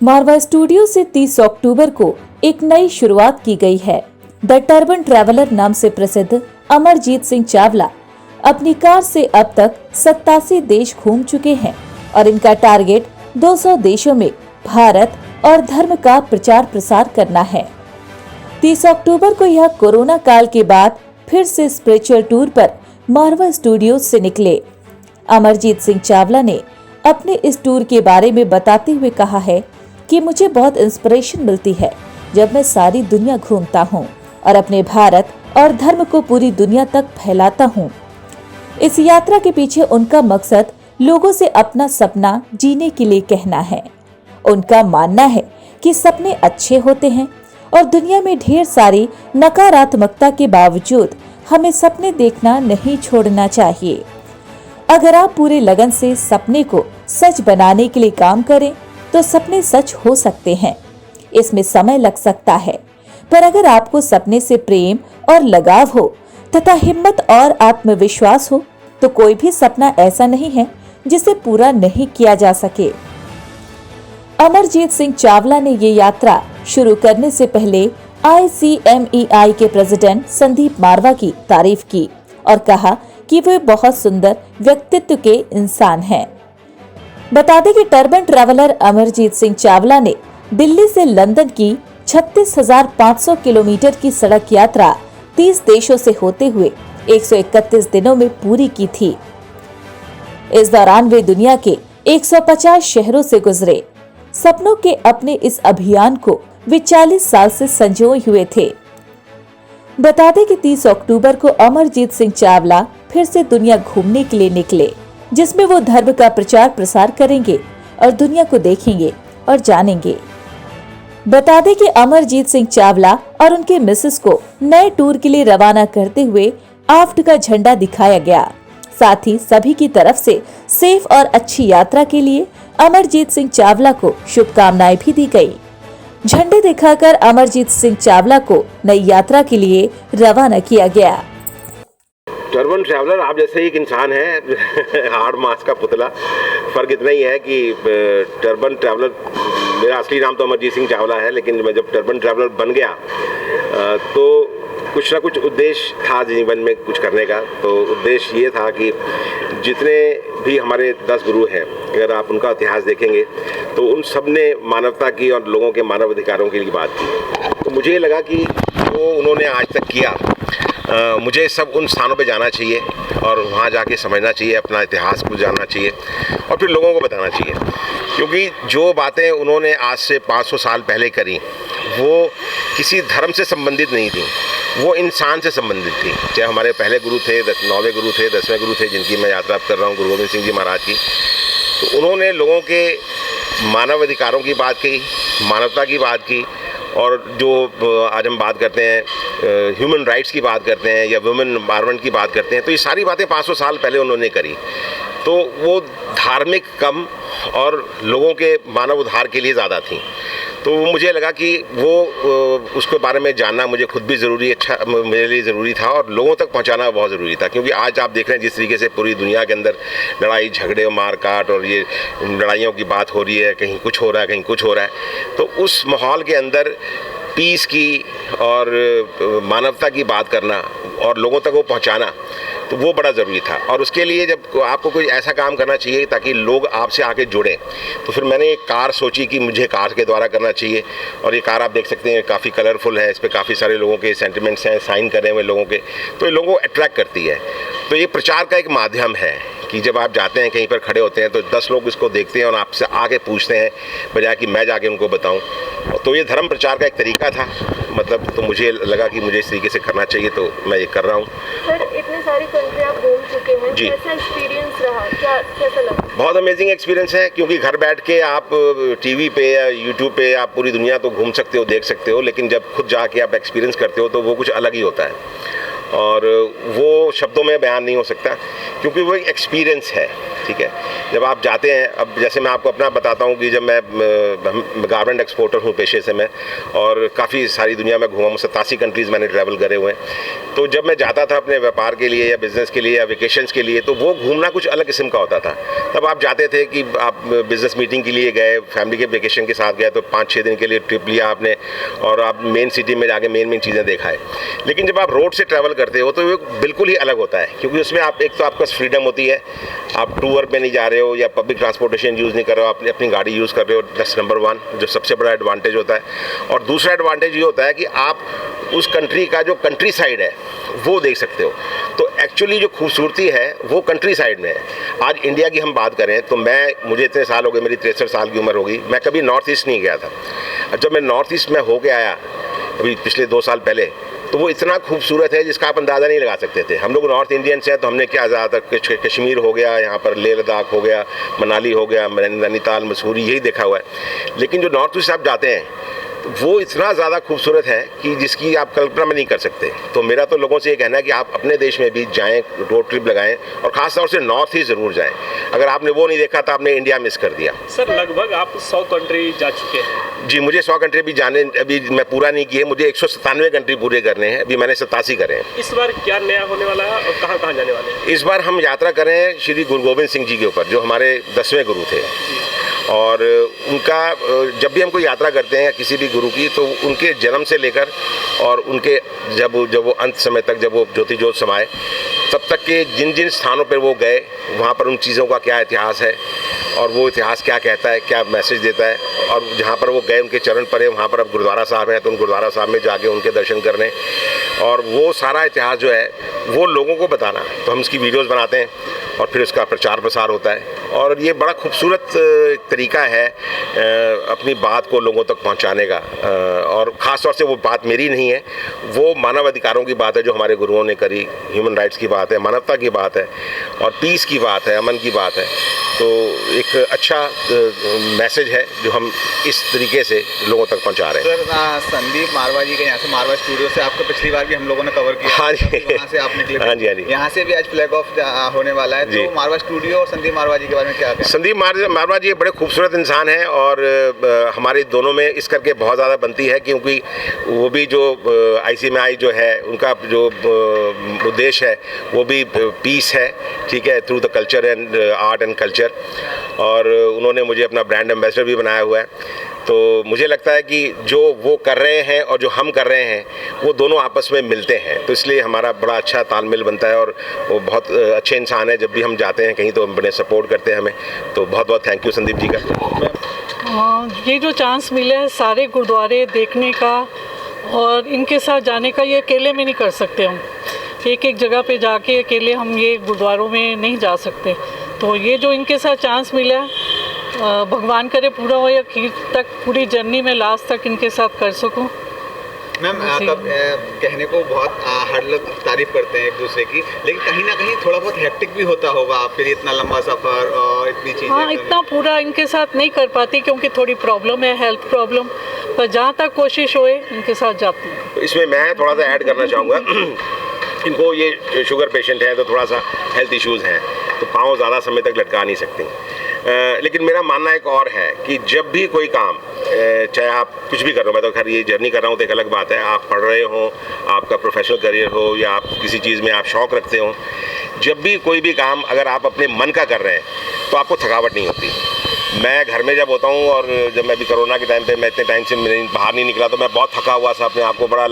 मारवा studio से 30 अक्टूबर को एक नई शुरुआत की गई है। द टर्बन ट्रैवलर नाम से प्रसिद्ध अमरजीत सिंह चावला अपनी कार से अब तक 87 देश घूम चुके हैं और इनका टारगेट 200 देशों में भारत और धर्म का प्रचार प्रसार करना है। 30 अक्टूबर को यह कोरोना काल के बाद फिर से स्पिरिचुअल टूर पर मारवा स्टूडियो से निकले। अमरजीत सिंह चावला ने अपने इस टूर के बारे में बताते हुए कहा है कि मुझे बहुत इंस्पिरेशन मिलती है जब मैं सारी दुनिया घूमता हूँ और अपने भारत और धर्म को पूरी दुनिया तक फैलाता हूँ। इस यात्रा के पीछे उनका मकसद लोगों से अपना सपना जीने के लिए कहना है। उनका मानना है कि सपने अच्छे होते हैं और दुनिया में ढेर सारी नकारात्मकता के बावजूद हमें सपने देखना नहीं छोड़ना चाहिए। अगर आप पूरे लगन से सपने को सच बनाने के लिए काम करें तो सपने सच हो सकते हैं। इसमें समय लग सकता है, पर अगर आपको सपने से प्रेम और लगाव हो तथा हिम्मत और आत्मविश्वास हो तो कोई भी सपना ऐसा नहीं है जिसे पूरा नहीं किया जा सके। अमरजीत सिंह चावला ने ये यात्रा शुरू करने से पहले ICMEI के प्रेसिडेंट संदीप मारवा की तारीफ की और कहा कि वे बहुत सुंदर व्यक्तित्व के इंसान हैं। बता दें कि टर्बन ट्रैवलर अमरजीत सिंह चावला ने दिल्ली से लंदन की 36,500 किलोमीटर की सड़क यात्रा 30 देशों से होते हुए 131 दिनों में पूरी की थी। इस दौरान वे दुनिया के 150 शहरों से गुजरे। सपनों के अपने इस अभियान को वे 40 साल से संजोए हुए थे। बता दें कि 30 अक्टूबर को अमरजीत सिंह चावला फिर से दुनिया घूमने के लिए निकले, जिसमें वो धर्म का प्रचार प्रसार करेंगे और दुनिया को देखेंगे और जानेंगे। बता दें कि अमरजीत सिंह चावला और उनके मिसेस को नए टूर के लिए रवाना करते हुए आफ्ट का झंडा दिखाया गया। साथ ही सभी की तरफ से सेफ और अच्छी यात्रा के लिए अमरजीत सिंह चावला को शुभकामनाएं भी दी गई। झंडे दिखाकर अमरजीत सिंह चावला को नई यात्रा के लिए रवाना किया गया। टर्बन ट्रैवलर आप जैसे एक इंसान है, हार्ड मास का पुतला। फर्क इतना ही है कि टर्बन ट्रैवलर, मेरा असली नाम तो अमरजीत सिंह चावला है, लेकिन मैं जब टर्बन ट्रैवलर बन गया तो कुछ ना कुछ उद्देश्य था जीवन में कुछ करने का। तो उद्देश्य ये था कि जितने भी हमारे 10 गुरु हैं, अगर आप उनका इतिहास देखेंगे तो उन सब ने मानवता की और लोगों के मानव अधिकारों के लिए बात की। तो मुझे ये लगा कि जो उन्होंने आज तक किया, मुझे सब उन स्थानों पे जाना चाहिए और वहाँ जाके समझना चाहिए, अपना इतिहास को जानना चाहिए और फिर लोगों को बताना चाहिए। क्योंकि जो बातें उन्होंने आज से 500 साल पहले करी वो किसी धर्म से संबंधित नहीं थी, वो इंसान से संबंधित थी। चाहे हमारे पहले गुरु थे, 9वें गुरु थे, 10वें गुरु थे, जिनकी मैं यात्रा कर रहा हूँ, गुरु गोविंद सिंह जी महाराज की। तो उन्होंने लोगों के मानव अधिकारों की बात की, मानवता की बात की, और जो आज हम बात करते हैं ह्यूमन राइट्स की बात करते हैं या वुमेन एम्पावरमेंट की बात करते हैं, तो ये सारी बातें 500 साल पहले उन्होंने करी। तो वो धार्मिक कम और लोगों के मानव उद्धार के लिए ज़्यादा थी। तो मुझे लगा कि वो उसके बारे में जानना मुझे खुद भी ज़रूरी, अच्छा मेरे लिए ज़रूरी था और लोगों तक पहुंचाना बहुत ज़रूरी था। क्योंकि आज आप देख रहे हैं जिस तरीके से पूरी दुनिया के अंदर लड़ाई झगड़े और मार काट और ये लड़ाइयों की बात हो रही है, कहीं कुछ हो रहा है, कहीं कुछ हो रहा है। तो उस माहौल के अंदर पीस की और मानवता की बात करना और लोगों तक वो पहुंचाना, तो वो बड़ा ज़रूरी था। और उसके लिए जब आपको कोई ऐसा काम करना चाहिए ताकि लोग आपसे आके जुड़ें, तो फिर मैंने एक कार सोची कि मुझे कार के द्वारा करना चाहिए। और ये कार आप देख सकते हैं काफ़ी कलरफुल है, इस पर काफ़ी सारे लोगों के सेंटिमेंट्स हैं, साइन करे हुए लोगों के, तो ये लोगों को अट्रैक्ट करती है। तो ये प्रचार का एक माध्यम है कि जब आप जाते हैं कहीं पर खड़े होते हैं तो 10 लोग इसको देखते हैं और आपसे आके पूछते हैं, बजाय कि मैं जाके उनको बताऊं। तो ये धर्म प्रचार का एक तरीका था, मतलब तो मुझे लगा कि मुझे इस तरीके से करना चाहिए, तो मैं ये कर रहा हूँ। सर, इतने सारी कंट्री आप घूम चुके हैं, जी, कैसा एक्सपीरियंस रहा, कैसा लगा? बहुत अमेजिंग एक्सपीरियंस है, क्योंकि घर बैठ के आप टीवी पे या यूट्यूब पे आप पूरी दुनिया तो घूम सकते हो, देख सकते हो, लेकिन जब खुद जाके आप एक्सपीरियंस करते हो तो वो कुछ अलग ही होता है और वो शब्दों में बयान नहीं हो सकता, क्योंकि वो एक एक्सपीरियंस है। ठीक है। जब आप जाते हैं, अब जैसे मैं आपको अपना बताता हूँ कि जब मैं गारमेंट एक्सपोर्टर हूँ पेशे से मैं, और काफ़ी सारी दुनिया में घूमा हूँ, 87 कंट्रीज़ मैंने ट्रैवल करे हुए हैं। तो जब मैं जाता था अपने व्यापार के लिए या बिज़नेस के लिए या वेकेशंस के लिए, तो वो घूमना कुछ अलग किस्म का होता था। तब आप जाते थे कि आप बिज़नेस मीटिंग के लिए गए, फैमिली के वेकेशन के साथ गए, तो 5-6 दिन के लिए ट्रिप लिया आपने और आप मेन सिटी में जाके मेन चीज़ें देखा है। लेकिन जब आप रोड से ट्रैवल करते हो तो वो बिल्कुल ही अलग होता है, क्योंकि उसमें आप एक तो आपके पास फ्रीडम होती है, आप टूर पे नहीं जा रहे हो या पब्लिक ट्रांसपोर्टेशन यूज़ नहीं कर रहे हो, आप अपनी गाड़ी यूज़ कर रहे हो। दैट्स नंबर 1, जो सबसे बड़ा एडवांटेज होता है। और दूसरा एडवांटेज ये होता है कि आप उस कंट्री का जो कंट्री साइड है वो देख सकते हो। तो एक्चुअली जो खूबसूरती है वो कंट्री साइड में है। आज इंडिया की हम बात करें तो मुझे इतने साल हो गए, मेरी 63 साल की उम्र हो गई, मैं कभी नॉर्थ ईस्ट नहीं गया था। जब मैं नॉर्थ ईस्ट में होके आया अभी पिछले 2 साल पहले, तो वो इतना खूबसूरत है जिसका आप अंदाज़ा नहीं लगा सकते थे। हम लोग नॉर्थ इंडियंस हैं तो हमने क्या ज़्यादातर कश्मीर हो गया, यहाँ पर लेह लद्दाख हो गया, मनाली हो गया, नैनीताल, मसूरी, यही देखा हुआ है। लेकिन जो नॉर्थ ईस्ट आप जाते हैं वो इतना ज़्यादा खूबसूरत है कि जिसकी आप कल्पना में नहीं कर सकते। तो मेरा तो लोगों से ये कहना है कि आप अपने देश में भी जाएं, रोड ट्रिप लगाएं, और ख़ास तौर से नॉर्थ ईस्ट ज़रूर जाएं। अगर आपने वो नहीं देखा तो आपने इंडिया मिस कर दिया। सर, लगभग आप 100 कंट्री जा चुके हैं। जी, मुझे 100 कंट्री भी अभी मैं पूरा नहीं किए, मुझे 197 कंट्री पूरे करने हैं। अभी मैंने 87 करे हैं। इस बार क्या नया होने वाला है और कहाँ कहाँ जाने वाले हैं? इस बार हम यात्रा करें श्री गुरु गोविंद सिंह जी के ऊपर, जो हमारे 10वें गुरु थे। और उनका जब भी हम कोई यात्रा करते हैं किसी भी गुरु की, तो उनके जन्म से लेकर और उनके जब वो अंत समय तक, जब वो ज्योति ज्योत समाए, तब तक के जिन जिन स्थानों पर वो गए, वहाँ पर उन चीज़ों का क्या इतिहास है और वो इतिहास क्या कहता है, क्या मैसेज देता है। और जहाँ पर वो गए उनके चरण पड़े, वहाँ पर अब गुरुद्वारा साहब हैं, तो उन गुरुद्वारा साहब में जाके उनके दर्शन करने और वो सारा इतिहास जो है वो लोगों को बताना। तो हम इसकी वीडियोज़ बनाते हैं और फिर उसका प्रचार प्रसार होता है। और ये बड़ा खूबसूरत तरीका है अपनी बात को लोगों तक पहुंचाने का। और ख़ास तौर से वो बात मेरी नहीं है, वो मानव अधिकारों की बात है जो हमारे गुरुओं ने करी, ह्यूमन राइट्स की बात है, मानवता की बात है और पीस की बात है, अमन की बात है। तो एक अच्छा मैसेज है जो हम इस तरीके से लोगों तक पहुंचा रहे हैं। सर, संदीप मारवा जी के यहाँ से, मारवा स्टूडियो से आपको पिछली बार भी हम लोगों ने कवर किया। हाँ जी, वहाँ से आप निकले। हाँ जी, हाँ जी। यहाँ से भी आज फ्लैग ऑफ होने वाला है। तो मारवा स्टूडियो और संदीप मारवा जी के बारे में क्या कहें? संदीप मारवा जी एक बड़े खूबसूरत इंसान हैं और हमारे दोनों में इस करके बहुत ज़्यादा बनती है, क्योंकि वो भी जो ICMI जो है उनका जो उद्देश्य है वो भी पीस है, ठीक है, through the culture and art and culture. और उन्होंने मुझे अपना ब्रांड एम्बेसडर भी बनाया हुआ है। तो मुझे लगता है कि जो वो कर रहे हैं और जो हम कर रहे हैं वो दोनों आपस में मिलते हैं, तो इसलिए हमारा बड़ा अच्छा तालमेल बनता है। और वो बहुत अच्छे इंसान है, जब भी हम जाते हैं कहीं तो बड़े सपोर्ट करते हैं हमें। तो बहुत बहुत थैंक यू संदीप जी का। ये जो चांस मिला है सारे गुरुद्वारे देखने का और इनके साथ जाने का, ये अकेले में नहीं कर सकते हम। एक एक जगह पे जाके अकेले हम ये गुरुद्वारों में नहीं जा सकते। तो ये जो इनके साथ चांस मिला है, भगवान करे पूरा हो, या आखिर तक पूरी जर्नी में लास्ट तक इनके साथ कर सकूं। मैम, कहने को बहुत हर लोग तारीफ करते हैं एक दूसरे की, लेकिन कहीं ना कहीं थोड़ा बहुत हेक्टिक भी होता होगा आपके लिए, इतना लंबा सफ़र और इतनी चीज़ें। हाँ, इतना पूरा इनके साथ नहीं कर पाती क्योंकि थोड़ी प्रॉब्लम है, हेल्थ प्रॉब्लम, पर जहाँ तक कोशिश होए इनके साथ जाती हूँ। तो इसमें मैं थोड़ा सा ऐड करना चाहूँगा। इनको ये शुगर पेशेंट है तो थोड़ा सा हेल्थ इश्यूज़ हैं, तो पाँव ज़्यादा समय तक लटका नहीं सकते। लेकिन मेरा मानना एक और है कि जब भी कोई काम, चाहे आप कुछ भी कर रहे हो, मैं तो खैर ये जर्नी कर रहा हूँ तो एक अलग बात है, आप पढ़ रहे हो, आपका प्रोफेशनल करियर हो या आप किसी चीज़ में आप शौक़ रखते हो, जब भी कोई भी काम अगर आप अपने मन का कर रहे हैं तो आपको थकावट नहीं होती। मैं घर में जब होता हूँ और जब मैं भी कोरोना के टाइम पे मैं इतने टाइम से बाहर नहीं निकला, तो मैं बहुत थका हुआ सा, अपने आप को बड़ा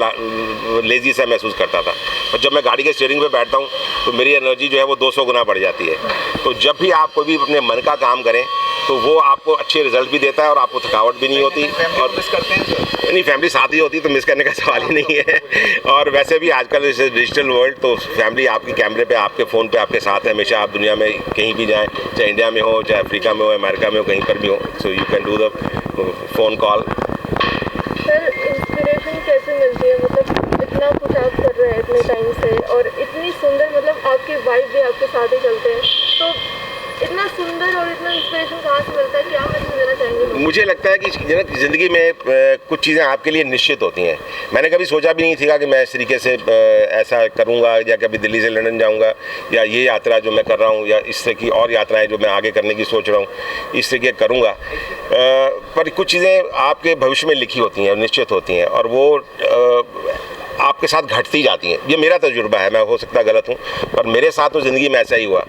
लेज़ी सा महसूस करता था। और जब मैं गाड़ी के स्टीयरिंग पे बैठता हूँ तो मेरी एनर्जी जो है वो 200 गुना बढ़ जाती है। तो जब भी आप कोई भी अपने मन का काम करें तो वो आपको अच्छे रिजल्ट भी देता है और आपको थकावट भी नहीं होती। और मिस करते हैं नहीं, फैमिली साथ ही होती तो मिस करने का सवाल ही नहीं है। और वैसे भी आजकल इस डिजिटल वर्ल्ड, तो फैमिली आपके कैमरे पे, आपके फ़ोन पे आपके साथ है हमेशा। आप दुनिया में कहीं भी जाएं, चाहे इंडिया में हो, चाहे अफ्रीका में हो, अमेरिका में हो, कहीं पर भी हो, so you can do the phone call. Sir, inspiration कैसे मिलती है? मतलब इतना कुछ आप कर रहे हैं इतने टाइम से और इतनी सुंदर, मतलब आपके वाइफ भी आपके साथ ही चलते हैं, तो इतना सुंदर और इतना इंस्पिरेशन कहाँ से मिलता है, क्या मैसेज देना चाहेंगे? मुझे लगता है कि ज़िंदगी में कुछ चीज़ें आपके लिए निश्चित होती हैं। मैंने कभी सोचा भी नहीं था कि मैं इस तरीके से ऐसा करूँगा, या कभी दिल्ली से लंदन जाऊँगा, या ये यात्रा जो मैं कर रहा हूँ, या इस तरह की और यात्राएं जो मैं आगे करने की सोच रहा हूँ, इस तरीके करूँगा। पर कुछ चीज़ें आपके भविष्य में लिखी होती हैं, निश्चित होती हैं, और वो आपके साथ घटती जाती हैं। ये मेरा तजुर्बा है, मैं हो सकता गलत हूँ, पर मेरे साथ तो ज़िंदगी में ऐसा ही हुआ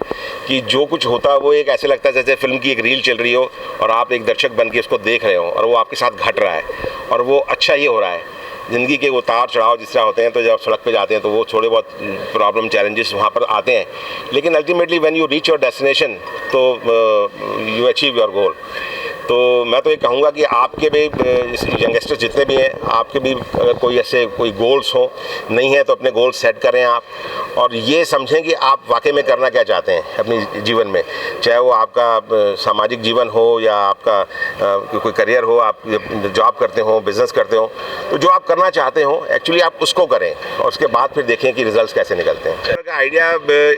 कि जो कुछ होता है वो एक ऐसे लगता है जैसे फिल्म की एक रील चल रही हो और आप एक दर्शक बन के उसको देख रहे हो, और वो आपके साथ घट रहा है, और वो अच्छा ही हो रहा है। ज़िंदगी के उतार चढ़ाव जिस तरह होते हैं, तो जब सड़क पे जाते हैं तो वो थोड़े बहुत प्रॉब्लम चैलेंजेस वहाँ पर आते हैं, लेकिन ultimately when you reach your destination तो यू अचीव योर गोल। तो मैं तो ये कहूँगा कि आपके भी यंगस्टर्स जितने भी हैं, आपके भी अगर कोई ऐसे कोई गोल्स हो, नहीं है तो अपने गोल्स सेट करें आप, और ये समझें कि आप वाकई में करना क्या चाहते हैं अपने जीवन में, चाहे वो आपका सामाजिक जीवन हो या आपका कोई करियर हो, आप जॉब करते हो, बिजनेस करते हो, तो जो आप करना चाहते हो एक्चुअली आप उसको करें, और उसके बाद फिर देखें कि रिजल्ट्स कैसे निकलते हैं। आइडिया,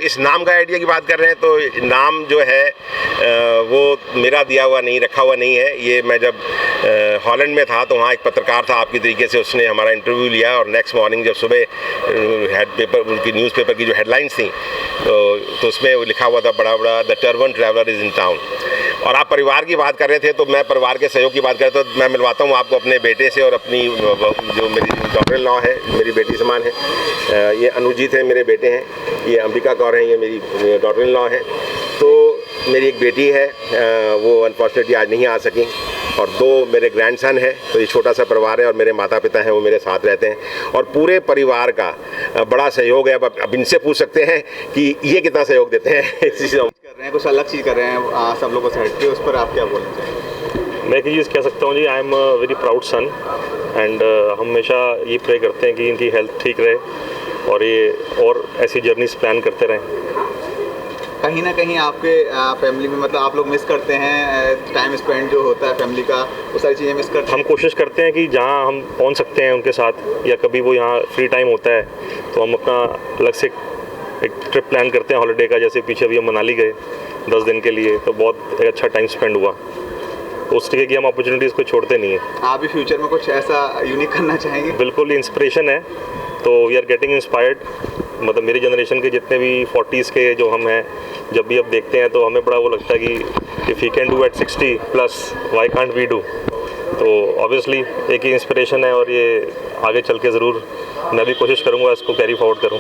इस नाम का आइडिया की बात कर रहे हैं, तो नाम जो है वो मेरा दिया हुआ नहीं, रखा हुआ नहीं है। ये मैं जब हॉलैंड में था तो वहाँ एक पत्रकार था आपकी तरीके से, उसने हमारा इंटरव्यू लिया, और नेक्स्ट मॉर्निंग जब सुबह उनकी न्यूज़पेपर की जो हेडलाइंस थी तो उसमें वो लिखा हुआ था बड़ा बड़ा, the turban traveller is in town. और आप परिवार की बात कर रहे थे, तो मैं परिवार के सहयोग की बात कर रहा था, तो मैं मिलवाता हूँ आपको अपने बेटे से, और अपनी जो मेरी डॉटर इन लॉ है, मेरी बेटी समान है। ये अनुजीत है, मेरे बेटे हैं, ये अंबिका कौर हैं, ये मेरी डॉटर इन लॉ है। तो मेरी एक बेटी है, वो अनफॉर्चुनेटली आज नहीं आ सकी, और 2 मेरे ग्रैंडसन हैं। तो ये छोटा सा परिवार है, और मेरे माता पिता हैं वो मेरे साथ रहते हैं, और पूरे परिवार का बड़ा सहयोग है। अब इनसे पूछ सकते हैं कि ये कितना सहयोग देते हैं इस चीज़ कर रहे हैं, कुछ अलग चीज़ कर रहे हैं सब लोगों से हटके, उस पर आप क्या बोलना चाहेंगे? मैं एक चीज़ कह सकता हूँ जी, I am very proud son, and हमेशा ये प्रे करते हैं कि इनकी हेल्थ ठीक रहे और ये और ऐसी जर्नीज प्लान करते रहें। कहीं ना कहीं आपके फैमिली में मतलब आप लोग मिस करते हैं टाइम स्पेंड जो होता है फैमिली का, वो सारी चीज़ें मिस करते हैं? हम कोशिश करते हैं कि जहाँ हम पहुँच सकते हैं उनके साथ, या कभी वो यहाँ फ्री टाइम होता है तो हम अपना अलग से एक ट्रिप प्लान करते हैं हॉलीडे का। जैसे पीछे अभी हम मनाली गए 10 दिन के लिए, तो बहुत एक अच्छा टाइम स्पेंड हुआ। तो उस तरीके की हम अपॉर्चुनिटीज़ को छोड़ते नहीं हैं। आप भी फ्यूचर में कुछ ऐसा यूनिक करना चाहेंगे? बिल्कुल, इंस्पिरेशन है, तो वी आर गेटिंग इंस्पायर्ड। मतलब मेरी जनरेशन के जितने भी 40s के जो हम हैं, जब भी अब देखते हैं तो हमें बड़ा वो लगता है कि if he can do at 60+ why can't we do. तो ऑब्वियसली एक ही इंस्पिरेशन है, और ये आगे चल के ज़रूर मैं भी कोशिश करूँगा इसको कैरी फॉरवर्ड करूँ।